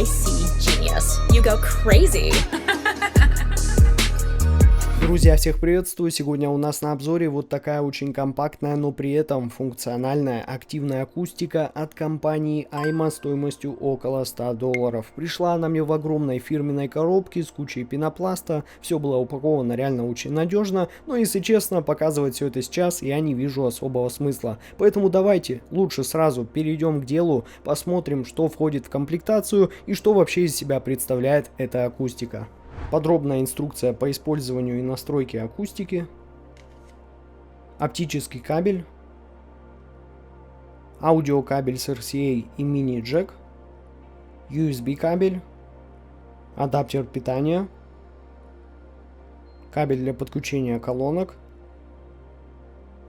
I see genius. You go crazy. Друзья, всех приветствую! Сегодня у нас на обзоре вот такая очень компактная, но при этом функциональная активная акустика от компании Ayma стоимостью около $100. Пришла она мне в огромной фирменной коробке с кучей пенопласта, все было упаковано реально очень надежно, но если честно, показывать все это сейчас я не вижу особого смысла. Поэтому давайте лучше сразу перейдем к делу, посмотрим, что входит в комплектацию и что вообще из себя представляет эта акустика. Подробная инструкция по использованию и настройке акустики, оптический кабель, аудиокабель с RCA и мини-джек, USB кабель, адаптер питания, кабель для подключения колонок,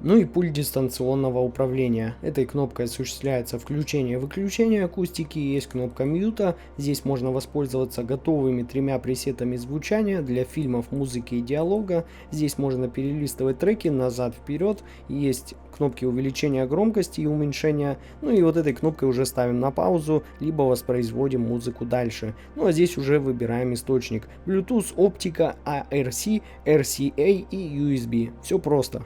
ну и пульт дистанционного управления. Этой кнопкой осуществляется включение и выключение акустики, есть кнопка мьюта. Здесь можно воспользоваться готовыми 3 пресетами звучания для фильмов, музыки и диалога. Здесь можно перелистывать треки назад-вперед. Есть кнопки увеличения громкости и уменьшения. Ну и вот этой кнопкой уже ставим на паузу, либо воспроизводим музыку дальше. Ну а здесь уже выбираем источник. Bluetooth, оптика, ARC, RCA и USB. Все просто.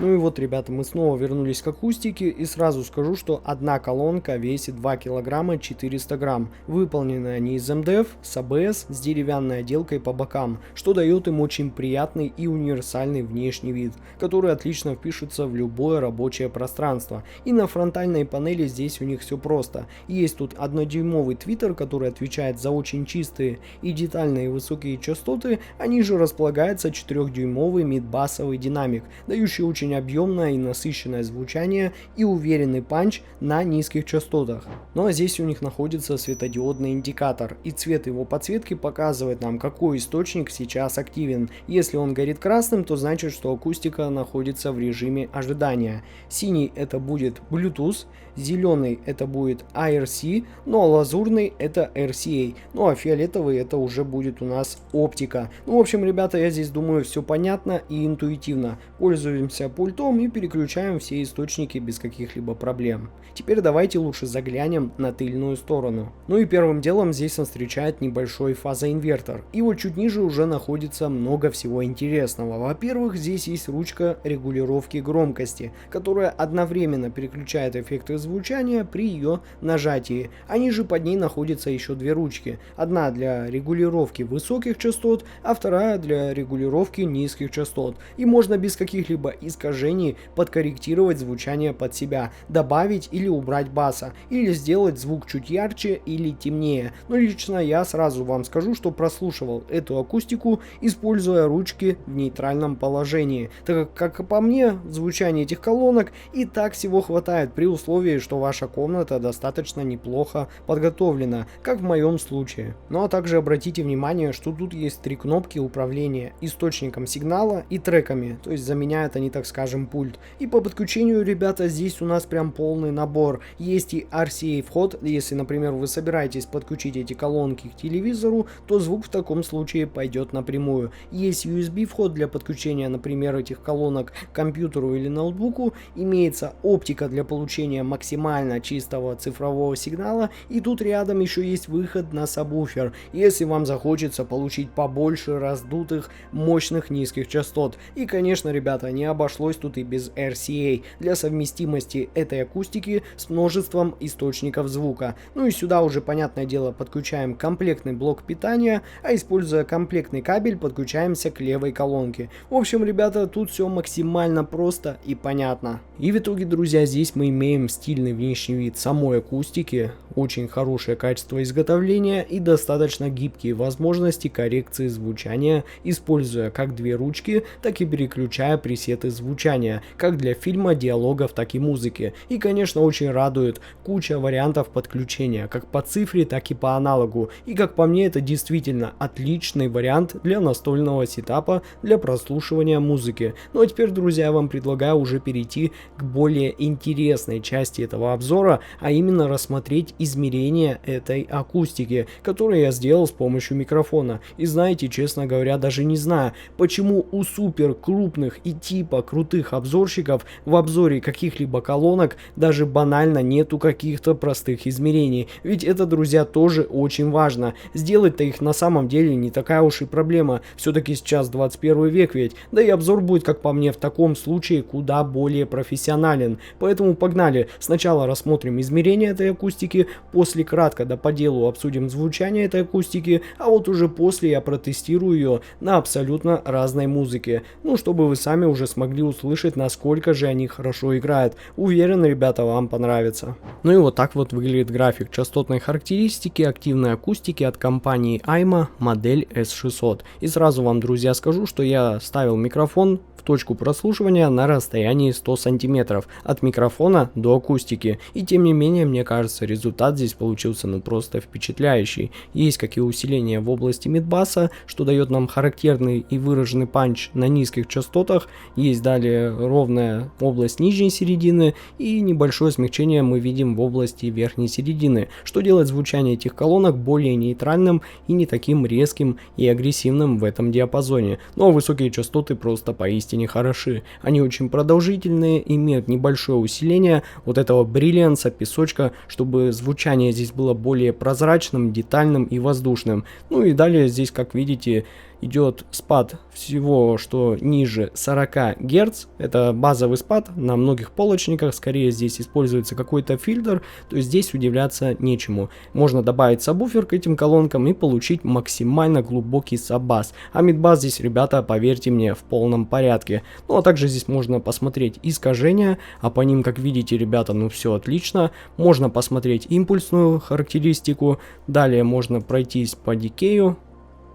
Ну и вот, ребята, мы снова вернулись к акустике и сразу скажу, что одна колонка весит 2 килограмма 400 грамм. Выполнены они из МДФ, с АБС, с деревянной отделкой по бокам, что дает им очень приятный и универсальный внешний вид, который отлично впишется в любое рабочее пространство. И на фронтальной панели здесь у них все просто. Есть тут 1-дюймовый твиттер, который отвечает за очень чистые и детальные высокие частоты, а ниже располагается 4-дюймовый мидбасовый динамик, дающий очень объемное и насыщенное звучание и уверенный панч на низких частотах. Ну а здесь у них находится светодиодный индикатор, и цвет его подсветки показывает нам, какой источник сейчас активен. Если он горит красным, то значит, что акустика находится в режиме ожидания. Синий это будет Bluetooth, зеленый это будет ARC, ну а лазурный это RCA, ну а фиолетовый это уже будет у нас оптика. Ну в общем, ребята, я здесь думаю, все понятно и интуитивно. Пользуемся пультом и переключаем все источники без каких-либо проблем. Теперь давайте лучше заглянем на тыльную сторону. Ну и первым делом здесь нас встречает небольшой фазоинвертор. И вот чуть ниже уже находится много всего интересного. Во-первых, здесь есть ручка регулировки громкости, которая одновременно переключает эффекты звучания при ее нажатии. А ниже под ней находятся еще 2 ручки. Одна для регулировки высоких частот, а вторая для регулировки низких частот. И можно без каких-либо искажений подкорректировать звучание под себя, добавить или убрать баса, или сделать звук чуть ярче или темнее. Но лично я сразу вам скажу, что прослушивал эту акустику, используя ручки в нейтральном положении, так как по мне звучание этих колонок и так всего хватает при условии, что ваша комната достаточно неплохо подготовлена, как в моем случае. Ну а также обратите внимание, что тут есть 3 кнопки управления источником сигнала и треками, то есть заменяют они, так скажем, пульт. И по подключению, ребята, здесь у нас прям полный набор. Есть и RCA вход, если, например, вы собираетесь подключить эти колонки к телевизору, то звук в таком случае пойдет напрямую. Есть USB вход для подключения, например, этих колонок к компьютеру или ноутбуку. Имеется оптика для получения максимально чистого цифрового сигнала. И тут рядом еще есть выход на сабвуфер, если вам захочется получить побольше раздутых, мощных низких частот. И, конечно, ребята, не обошлось тут и без RCA для совместимости этой акустики с множеством источников звука. Ну и сюда уже, понятное дело, подключаем комплектный блок питания, а используя комплектный кабель, подключаемся к левой колонке. В общем, ребята, тут все максимально просто и понятно. И в итоге, друзья, здесь мы имеем стильный внешний вид самой акустики, очень хорошее качество изготовления и достаточно гибкие возможности коррекции звучания, используя как 2 ручки, так и переключая пресеты звучания, как для фильма, диалогов, так и музыки. И, конечно, очень радует куча вариантов подключения, как по цифре, так и по аналогу. И, как по мне, это действительно отличный вариант для настольного сетапа для прослушивания музыки. Ну а теперь, друзья, я вам предлагаю уже перейти к более интересной части части этого обзора, а именно рассмотреть измерения этой акустики, которые я сделал с помощью микрофона. И знаете, честно говоря, даже не знаю, почему у супер крупных и типа крутых обзорщиков в обзоре каких-либо колонок даже банально нету каких-то простых измерений. Ведь это, друзья, тоже очень важно. Сделать-то их на самом деле не такая уж и проблема. Все-таки сейчас 21 век ведь. Да и обзор будет, как по мне, в таком случае куда более профессионален. Поэтому погнали. Сначала рассмотрим измерения этой акустики, после кратко да по делу обсудим звучание этой акустики, а вот уже после я протестирую ее на абсолютно разной музыке. Ну, чтобы вы сами уже смогли услышать, насколько же они хорошо играют. Уверен, ребята, вам понравится. Ну и вот так вот выглядит график частотной характеристики активной акустики от компании Ayma модель S600. И сразу вам, друзья, скажу, что я ставил микрофон в точку прослушивания на расстоянии 100 сантиметров от микрофона до акустики. И тем не менее, мне кажется, результат здесь получился ну просто впечатляющий. Есть как и усиление в области мидбаса, что дает нам характерный и выраженный панч на низких частотах. Есть далее ровная область нижней середины и небольшое смягчение мы видим в области верхней середины, что делает звучание этих колонок более нейтральным и не таким резким и агрессивным в этом диапазоне. Но высокие частоты просто поистине хороши. Они очень продолжительные, имеют небольшое усиление вот этого бриллианса, песочка, чтобы звучание здесь было более прозрачным, детальным и воздушным. Ну и далее здесь, как видите, идет спад всего, что ниже 40 Гц. Это базовый спад на многих полочниках. Скорее здесь используется какой-то фильтр, то есть здесь удивляться нечему. Можно добавить сабвуфер к этим колонкам и получить максимально глубокий саббас. А мидбас здесь, ребята, поверьте мне, в полном порядке. Ну а также здесь можно посмотреть искажения, а по ним, как видите, ребята, ну все отлично. Можно посмотреть импульсную характеристику. Далее можно пройтись по дикею.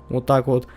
Вот так вот.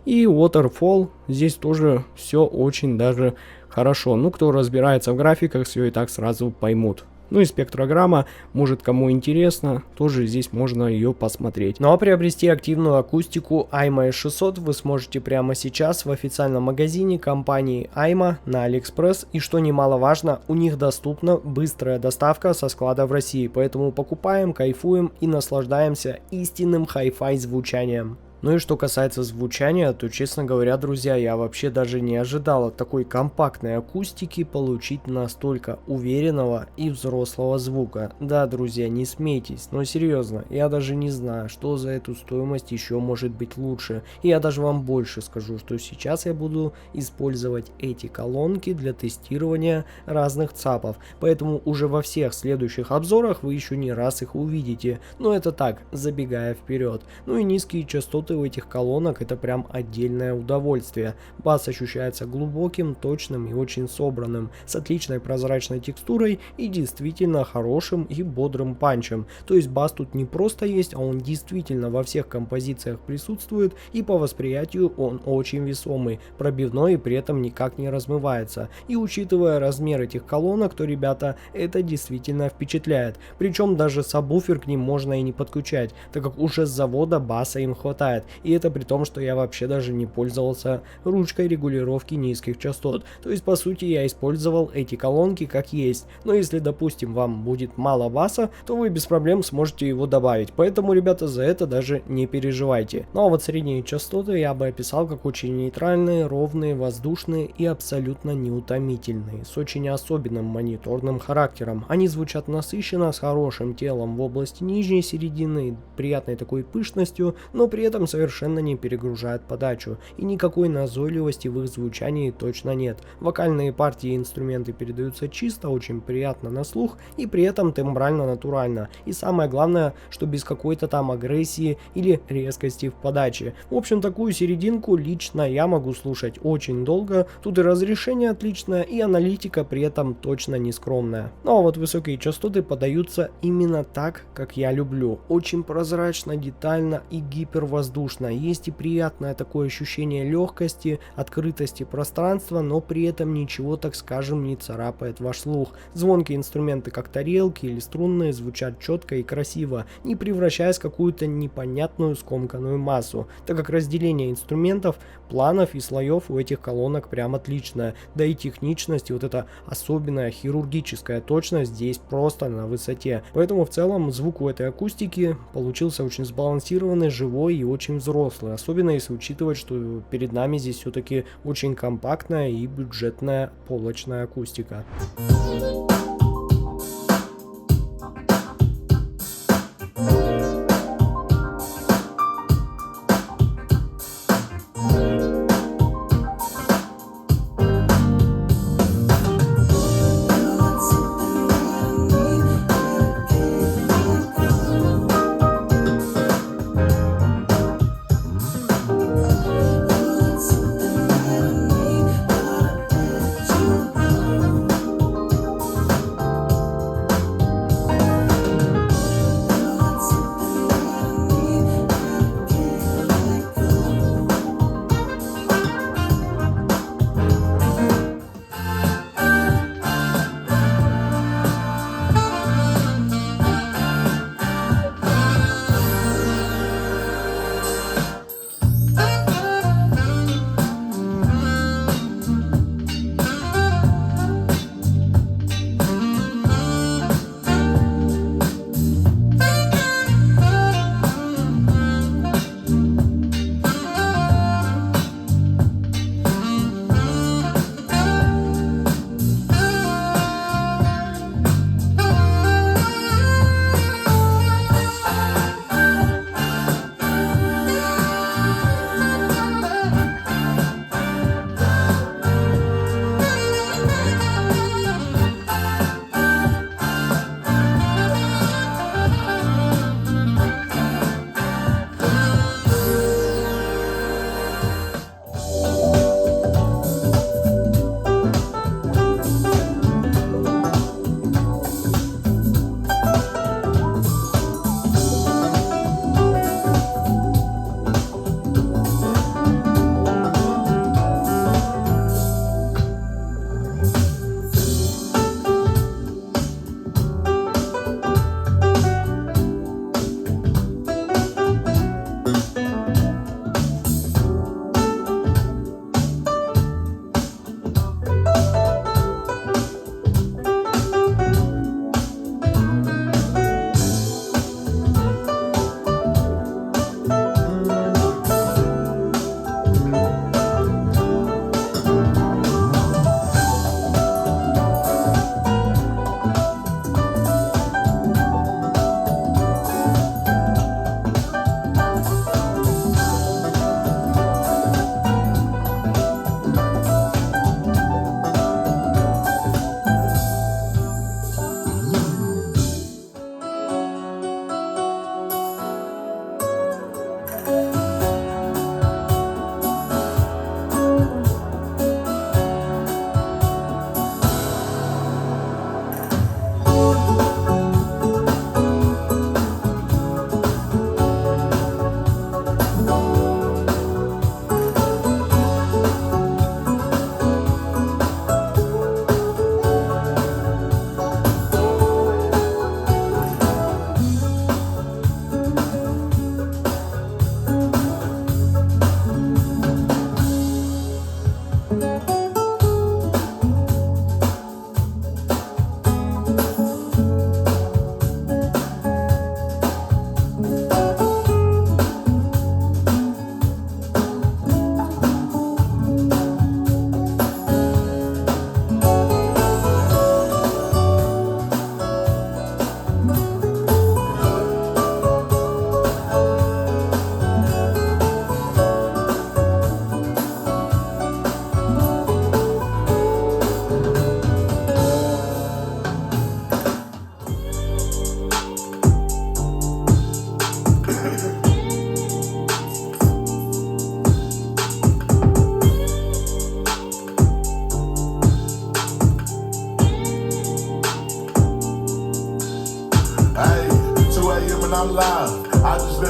И Waterfall, здесь тоже все очень даже хорошо. Ну, кто разбирается в графиках, все и так сразу поймут. Ну и спектрограмма, может кому интересно, тоже здесь можно ее посмотреть. Ну а приобрести активную акустику Ayma S600 вы сможете прямо сейчас в официальном магазине компании Ayma на AliExpress. И что немаловажно, у них доступна быстрая доставка со склада в России. Поэтому покупаем, кайфуем и наслаждаемся истинным хай-фай звучанием. Ну и что касается звучания, то, честно говоря, друзья, я вообще даже не ожидал от такой компактной акустики получить настолько уверенного и взрослого звука. Да, друзья, не смейтесь, но серьезно, я даже не знаю, что за эту стоимость еще может быть лучше. И я даже вам больше скажу, что сейчас я буду использовать эти колонки для тестирования разных ЦАПов. Поэтому уже во всех следующих обзорах вы еще не раз их увидите. Но это так, забегая вперед. Ну и низкие частоты у этих колонок это прям отдельное удовольствие. Бас ощущается глубоким, точным и очень собранным, с отличной прозрачной текстурой и действительно хорошим и бодрым панчем. То есть бас тут не просто есть, а он действительно во всех композициях присутствует, и по восприятию он очень весомый, пробивной и при этом никак не размывается. И учитывая размер этих колонок, то, ребята, это действительно впечатляет. Причем даже сабвуфер к ним можно и не подключать, так как уже с завода баса им хватает. И это при том, что я вообще даже не пользовался ручкой регулировки низких частот. То есть, по сути, я использовал эти колонки как есть. Но если, допустим, вам будет мало баса, то вы без проблем сможете его добавить. Поэтому, ребята, за это даже не переживайте. Ну а вот средние частоты я бы описал как очень нейтральные, ровные, воздушные и абсолютно неутомительные. С очень особенным мониторным характером. Они звучат насыщенно, с хорошим телом в области нижней середины, приятной такой пышностью, но при этом совершенно не перегружает подачу, и никакой назойливости в их звучании точно нет. Вокальные партии и инструменты передаются чисто, очень приятно на слух и при этом тембрально натурально. И самое главное, что без какой-то там агрессии или резкости в подаче. В общем, такую серединку лично я могу слушать очень долго. Тут и разрешение отличное, и аналитика при этом точно не скромная. Ну а вот высокие частоты подаются именно так, как я люблю. Очень прозрачно, детально и гипервоздушно. воздушно. Есть и приятное такое ощущение легкости, открытости пространства, но при этом ничего, так скажем, не царапает ваш слух. Звонкие инструменты, как тарелки или струнные, звучат четко и красиво, не превращаясь в какую-то непонятную скомканную массу, так как разделение инструментов, планов и слоев у этих колонок прям отличное, да и техничность и вот эта особенная хирургическая точность здесь просто на высоте. Поэтому в целом звук у этой акустики получился очень сбалансированный, живой и очень взрослый, особенно если учитывать, что перед нами здесь все-таки очень компактная и бюджетная полочная акустика.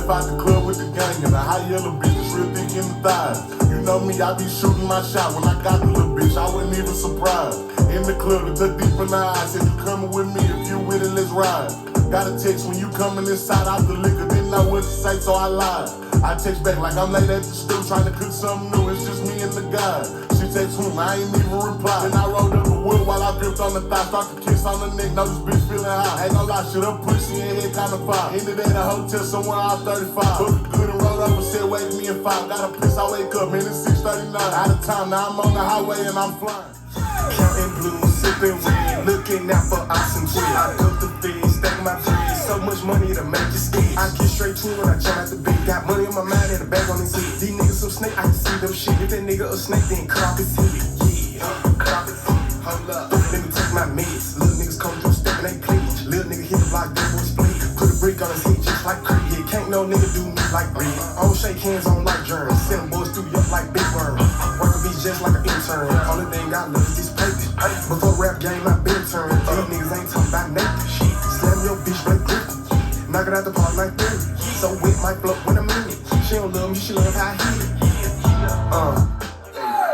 step out the club with the gang and a high yellow bitch that's real thick in the thighs. You know me, I be shooting my shot. When I got the little bitch, I wasn't even surprised. In the club, it took deep in the eyes. Said you coming with me, if you with it, let's ride. Got a text when you coming inside out the liquor, didn't know what to say, so I lied. I text back like I'm late at the stew, trying to cook something new, it's just me and the guy. She text whom, I ain't even reply. Then I rolled up a wood while I gripped on the thigh, start to kiss on the neck, know this bitch feeling hot. Ain't gonna lie, shit up pussy and head kinda fire. Ended at a hotel somewhere out 35. Took a good and rolled over, said wake me at 5. Got a piss, I wake up, man, it's 6:39. Out of time, now I'm on the highway and I'm flying. Counting blue, sipping red, looking out for ox and twig. I cook the fish, stack my bread, so much money to make you scared. I get straight to it when I jump out the bed. Got money on my mind and a bag on his head. These niggas some snake, I can see them shit. If that nigga a snake, then cut off his head. Yeah, cut off his head. Hold up, let me take my meds. Little niggas come through, stepping they please. Little nigga hit the block, dead boy split. Put a brick on his head just like Creed. Yeah, can't no nigga do me like Red. I don't shake hands on like germs. Send boys through you like big worm. Working be just like an intern. Only thing I love is this paper. Before rap game, I been turned. These niggas ain't talking about nothing. Shit, slam your bitch like Griffin. Knock it out the park like 30. So wet my float when I'm in it. She don't love me, she love how I hit it.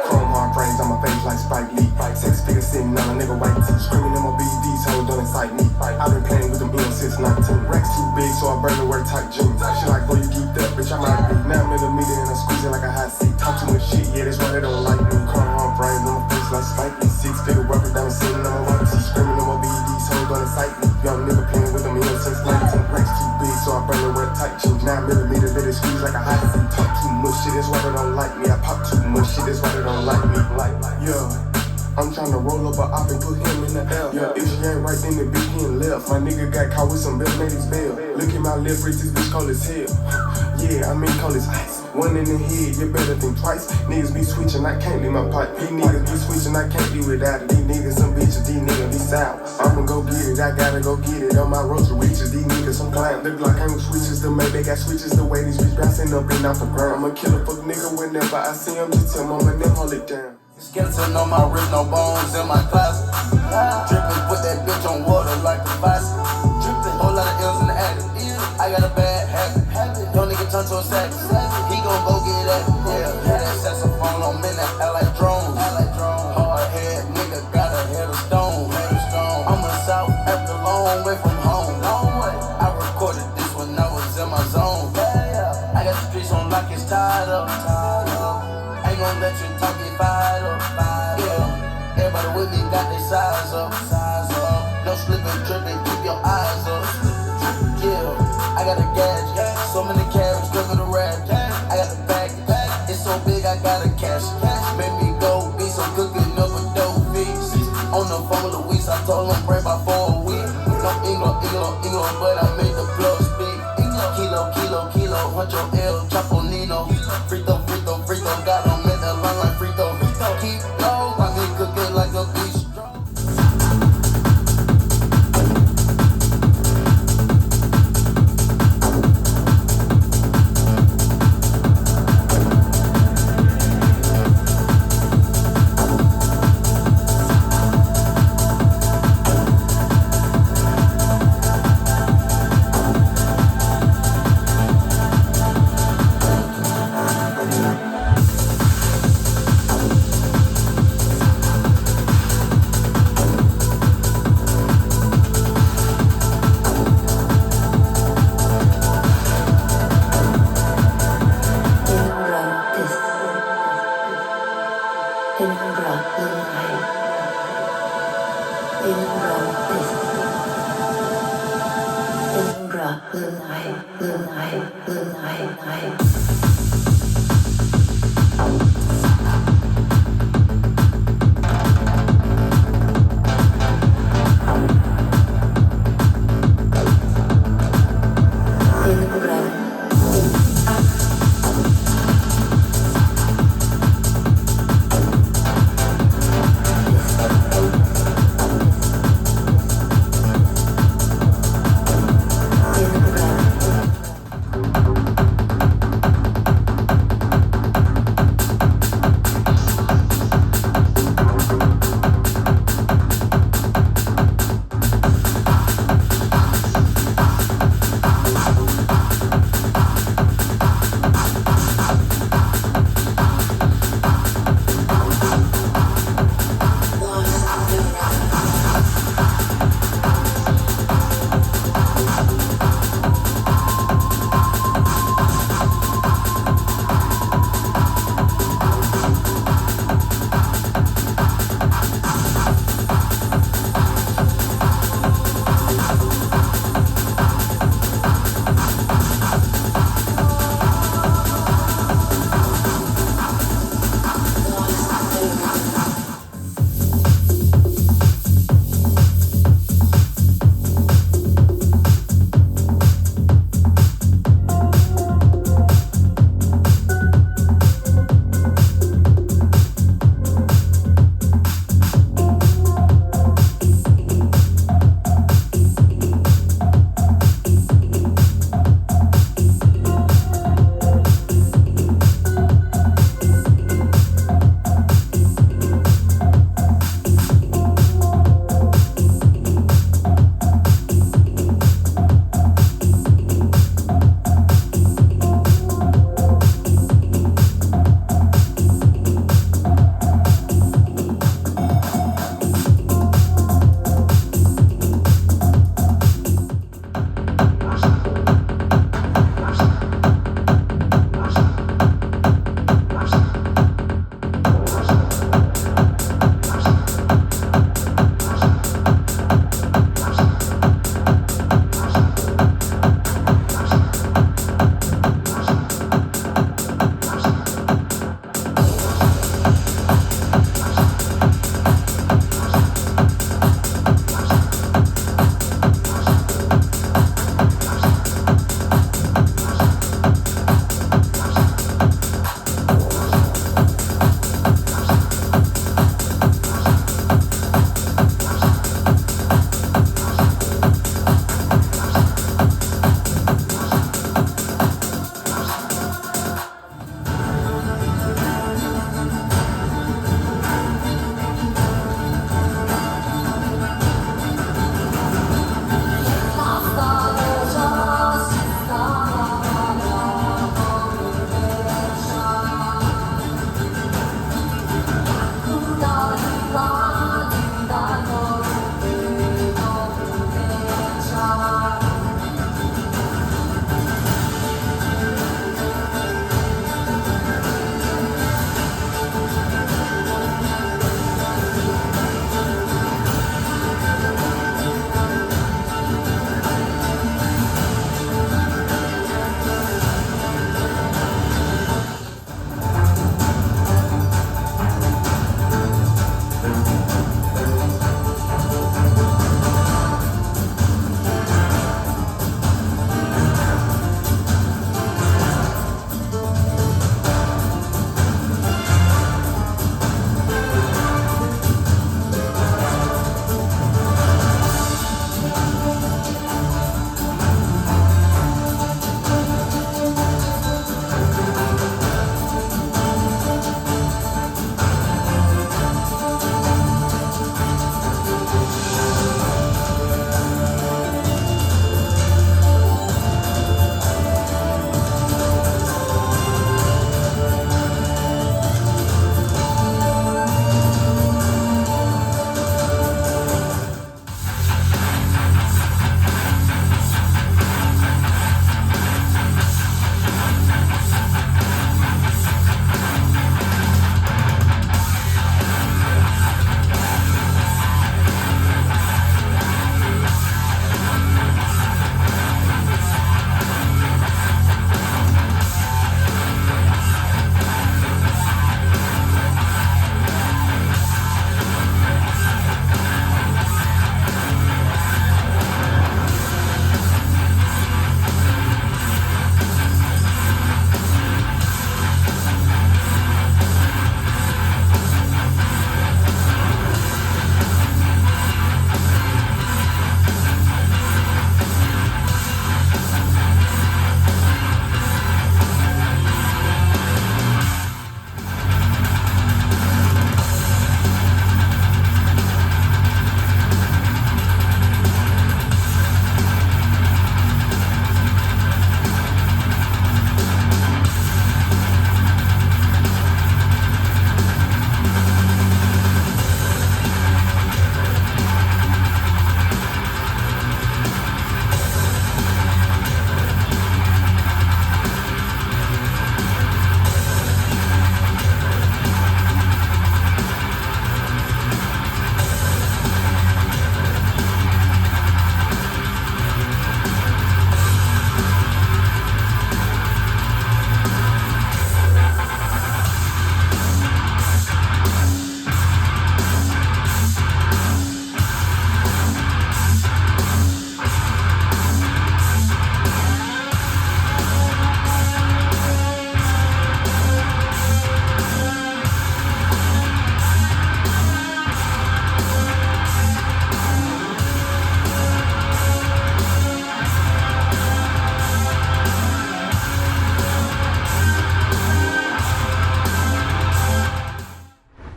Chrome hard frames on my face like Spike Lee. 6 figures sitting on a nigga white tee. Screaming in my BDs, hoes don't excite me. I've been playing with them M's since 19. Racks too big, so I barely wear tight jeans. She like, boy, you geeked up, bitch, I'm out of beat. 9mm and I squeeze it like a hot seat. Talk too much shit, yeah, that's why they don't like me. Chrome hard frames on my face like Spike Lee. 6-figure rubber down sitting on my white tee. Screaming in my BDs, hoes don't excite me. Young nigga playing with them M's since 19. Racks too big, so I barely wear tight jeans. 9mm, let it squeeze like a hot seat. Talk too much shit, that's why they don't like me. I pop too much shit, that's why they don't like me. Yeah, I'm tryna roll up a op and put him in the L. Yeah, if she ain't right, then the bitch getting left. My nigga got caught with some best made his bail. Look at my left wrist, this bitch cold as hell. Yeah, I mean cold as ice. One in the head, you better think twice. Niggas be switching, I can't leave my pipe. These niggas be switching, I can't live without it. These niggas some bitches, these niggas be sour. I'ma go get it, I gotta go get it. On my road to riches, these niggas some clown. Look like I'm with switches to make, they got switches the way these bitch bouncing up and off the ground. I'ma kill a fuck nigga whenever I see him, just tell mama them hold it down. Skeleton on my wrist, no bones in my closet. Drippin', put that bitch on water like a faucet. Drippin', whole lot of L's in the attic. I got a bad habit. Young nigga turn to a savage. He gon' go get that. Yeah, that saxophone on me, that I like drones. Hard head nigga got a head of stone. I'm a South after long way from home. I recorded this when I was in my zone. I got the streets on lock, it's tied up. Ain't gon' let you talk it fired up. Yeah, everybody with me got their size up. No slipping, tripping, keep your eyes up. Yeah, I got a gadget, so many carrots, give it a rap. I got the package, it's so big I gotta cash. Make me go be some cooking up a dope feast. On the phone with Luis, I told him pray by 4 a week. No England, but I made the plug speak. Kilo, hunt your L, Chapo Nino. Frito, got him in the line like Frito. Keep low, I mean cooking like a beast.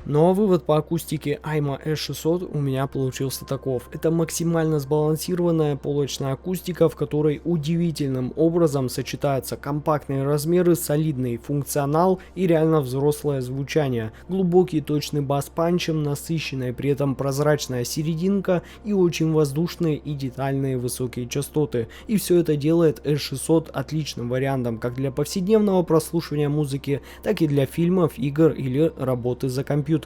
Ну а вывод по акустике AIMA S600 у меня получился таков. Это максимально сбалансированная полочная акустика, в которой удивительным образом сочетаются компактные размеры, солидный функционал и реально взрослое звучание. Глубокий точный бас панчем, насыщенная при этом прозрачная серединка и очень воздушные и детальные высокие частоты. И все это делает S600 отличным вариантом как для повседневного прослушивания музыки, так и для фильмов, игр или работы за компьютером.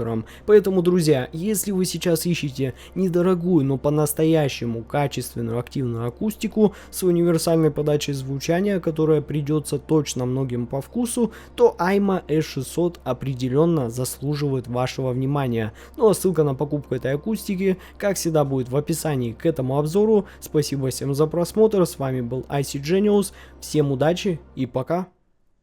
Поэтому, друзья, если вы сейчас ищете недорогую, но по-настоящему качественную активную акустику с универсальной подачей звучания, которая придется точно многим по вкусу, то AIMA S600 определенно заслуживает вашего внимания. Ну а ссылка на покупку этой акустики, как всегда, будет в описании к этому обзору. Спасибо всем за просмотр, с вами был IC Genius, всем удачи и пока!